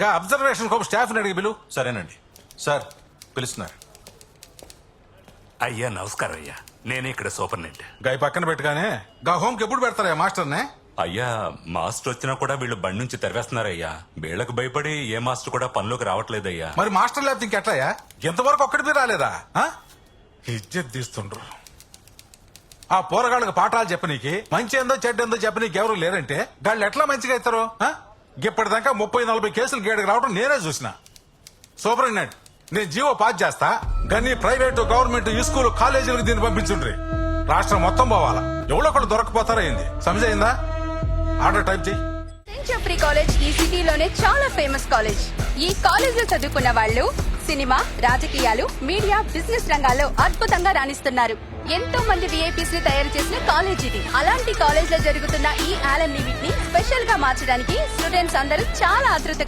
గా observation కోపు staff అడిగి పిలు. సరేనండి సార్ పిలుస్తున్నారు. అయ్యా నమస్కారం అయ్యా, నేనే ఇక్కడ సూపరింటెండెంట్. గా ఈ పక్కన పెట్టగానే గా హోంకి ఎప్పుడు పెడతారా మాస్టర్నే? అయ్యా మాస్టర్ వచ్చినా కూడా వీళ్ళు బండి నుంచి తెరవేస్తున్నారయ్యా. వీళ్ళకి భయపడి ఏ మాస్టర్ కూడా పనిలోకి రావట్లేదయ్యా. మరి మాస్టర్ లేకపోతే ఇంకెట్లయ్యా? ఎంతవరకు ఒక్కడిపై రాలేదా? ఇజ్జత్ తీస్తుండ్రు. ఆ పోరగాళ్ళకి పాఠాలు చెప్పనీకి, మంచి ఏందో చెడ్డ చెప్పనీకి ఎవరు లేరంటే గాళ్ళు ఎట్లా మంచిగా అవుతారు? ఇప్పటిదాకా 30-40 కేసులు గేడకు రావడం నేనే చూసిన. సూపరింటెండెంట్, నేను జీవో పాస్ చేస్తా. కానీ ప్రైవేటు గవర్నమెంట్ ఈ స్కూల్ కాలేజీలకు దీన్ని పంపించుండ్రి. రాష్ట్రం మొత్తం పోవాలా. ఎవరో ఒకటి దొరకపోతారైంది. సమజైందా? ఆర్డర్ టైప్ చేయి. సెయింట్ జెఫ్రీ కాలేజ్ ఈ సిటీలోనే చాలా ఫేమస్ కాలేజ్. ఈ కాలేజ్ లో చదువుకున్న వాళ్ళు సినిమా, రాజకీయాలు, మీడియా, బిజినెస్ రంగాల్లో అద్భుతంగా రాణిస్తున్నారు. ఎంతో మంది విఐపీస్ ని తయారు చేసిన కాలేజ్ ఇది. అలాంటి కాలేజ్ లో జరుగుతున్న ఈ ఆలన్ ని స్పెషల్ గా మార్చడానికి స్టూడెంట్స్ అందరూ చాలా ఆతృతగా